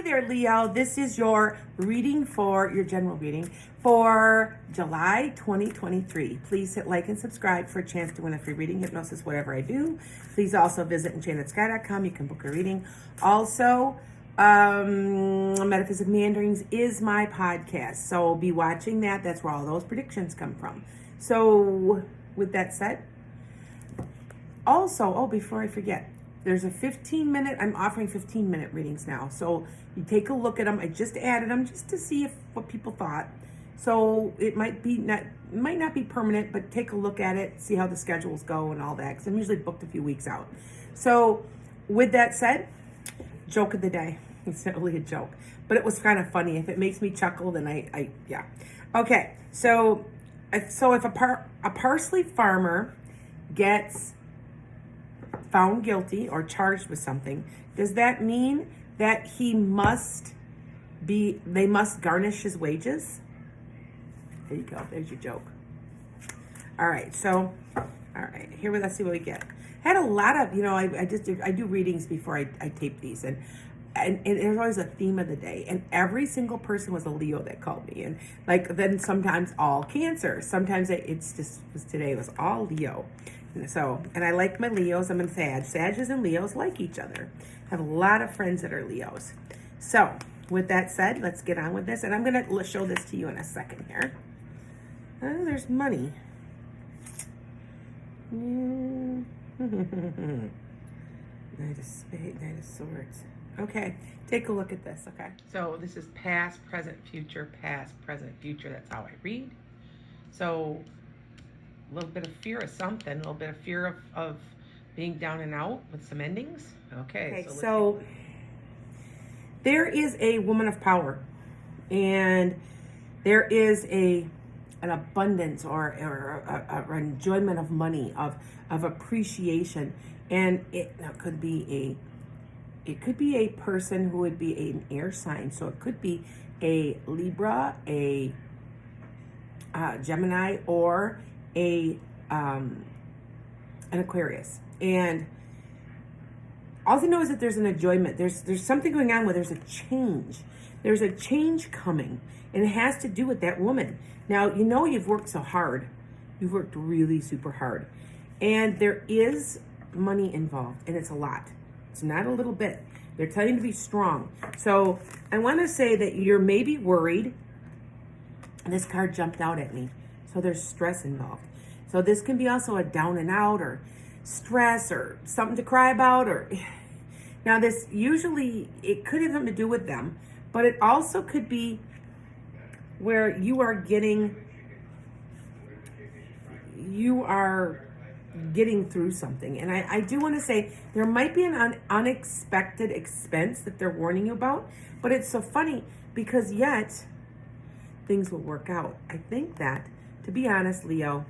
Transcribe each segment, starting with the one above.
there, Leo. This is your reading for your general reading for July 2023. Please hit like and subscribe for a chance to win a free reading, hypnosis, whatever I do. Please also visit enchantedsky.com. You can book a reading. Also, Metaphysic Meanderings is my podcast, so be watching that. That's where all those predictions come from. So, with that said, also, before I forget, there's a 15-minute, I'm offering 15-minute readings now. So you take a look at them. I just added them just to see what people thought. So it might not be permanent, but take a look at it, see how the schedules go and all that, because I'm usually booked a few weeks out. So with that said, joke of the day. It's not really a joke, but it was kind of funny. If it makes me chuckle, then yeah. Okay, so if a parsley farmer gets found guilty or charged with something, does that mean that they must garnish his wages? There you go. There's your joke. All right. So, all right. Let's see what we get. I had a lot of, I do readings before I tape these, and there's always a theme of the day, and every single person was a Leo that called me, and then sometimes all Cancer. Sometimes today it was all Leo. So, and I like my Leos. I'm in Sag. Sages and Leos like each other. I have a lot of friends that are Leos. So, with that said, let's get on with this. And I'm going to show this to you in a second here. Oh, there's money. Knight of Spades, Knight of Swords. Okay, take a look at this, okay? So, this is past, present, future, past, present, future. That's how I read. So, a little bit of fear of something, a little bit of fear of being down and out with some endings. Okay, so there is a woman of power, and there is an abundance or an enjoyment of money, of appreciation, and it could be a person who would be an air sign. So it could be a Libra, a Gemini, or an Aquarius. And all I know is that there's an enjoyment. There's something going on where there's a change. There's a change coming, and it has to do with that woman. Now, you've worked so hard. You've worked really super hard. And there is money involved, and it's a lot. It's not a little bit. They're telling you to be strong. So I want to say that you're maybe worried. And this card jumped out at me. So there's stress involved. So this can be also a down and out, or stress, or something to cry about, or now this usually, it could have something to do with them, but it also could be where you are getting through something. And I do want to say there might be an unexpected expense that they're warning you about, but it's so funny because yet things will work out. I think that, to be honest, Leo,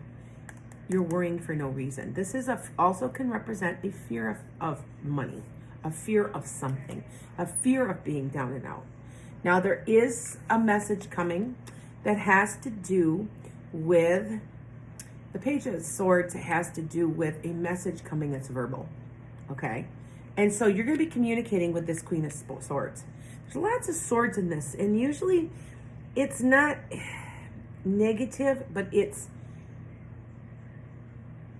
you're worrying for no reason. This is also can represent a fear of money, a fear of something, a fear of being down and out. Now, there is a message coming that has to do with the Page of Swords. It has to do with a message coming that's verbal, okay? And so you're going to be communicating with this Queen of Swords. There's lots of swords in this, and usually it's not negative, but it's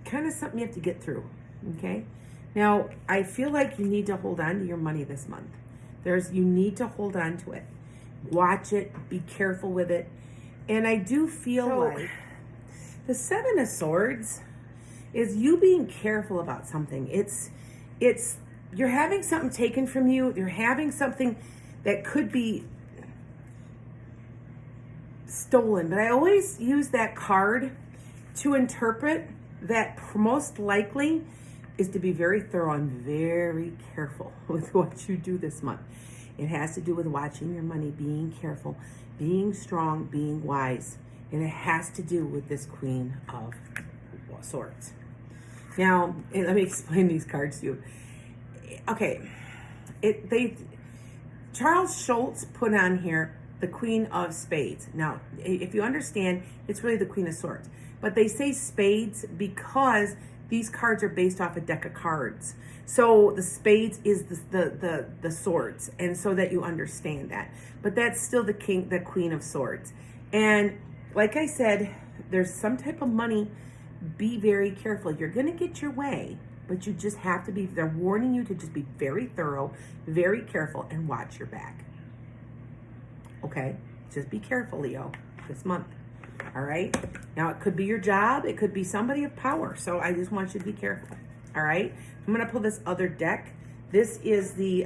kind of something you have to get through, okay? Now, I feel like you need to hold on to your money this month. You need to hold on to it. Watch it, be careful with it. And I do feel like the Seven of Swords is you being careful about something. It's you're having something taken from you. You're having something that could be stolen. But I always use that card to interpret that most likely is to be very thorough and very careful with what you do this month. It has to do with watching your money, being careful, being strong, being wise. And it has to do with this Queen of Swords. Now, let me explain these cards to you. Okay, Charles Schultz put on here the Queen of Spades. Now, if you understand, it's really the Queen of Swords. But they say spades because these cards are based off a deck of cards. So the spades is the swords, and so that you understand that. But that's still the queen of swords. And like I said, there's some type of money. Be very careful. You're going to get your way, but you just have to be, they're warning you to just be very thorough, very careful, and watch your back. Okay? Just be careful, Leo, this month. All right? Now, it could be your job. It could be somebody of power. So I just want you to be careful. All right? I'm going to pull this other deck. This is the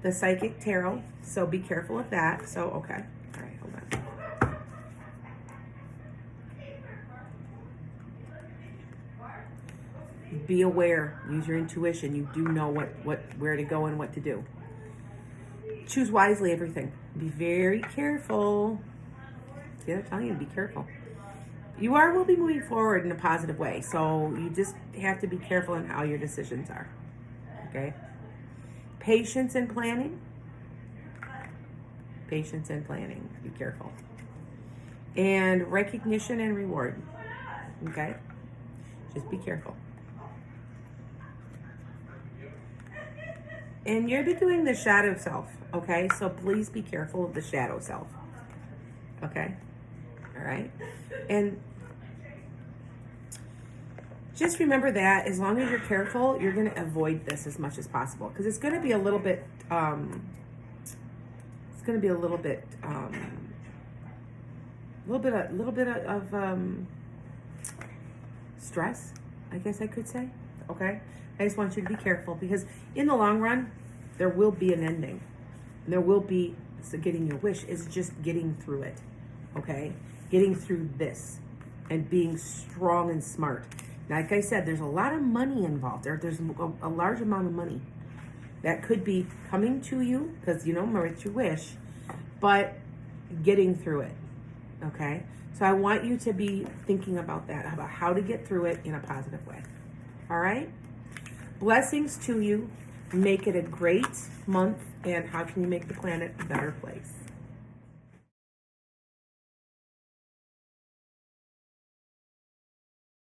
Psychic Tarot. So be careful of that. So, okay. All right, hold on. Be aware. Use your intuition. You do know where to go and what to do. Choose wisely everything. Be very careful. See, I'm telling you to be careful. You will be moving forward in a positive way. So you just have to be careful in how your decisions are. Okay? Patience and planning. Patience and planning. Be careful. And recognition and reward. Okay? Just be careful. And you're doing the shadow self, okay? So please be careful of the shadow self, okay? All right? And just remember that as long as you're careful, you're going to avoid this as much as possible, because it's going to be a little bit, stress, I guess I could say, okay? I just want you to be careful, because in the long run, there will be an ending. There will be, so getting your wish is just getting through it, okay? Getting through this and being strong and smart. Like I said, there's a lot of money involved. There's a large amount of money that could be coming to you, because, you know, it's your wish, but getting through it, okay? So I want you to be thinking about that, about how to get through it in a positive way, all right? Blessings to you. Make it a great month. And how can you make the planet a better place?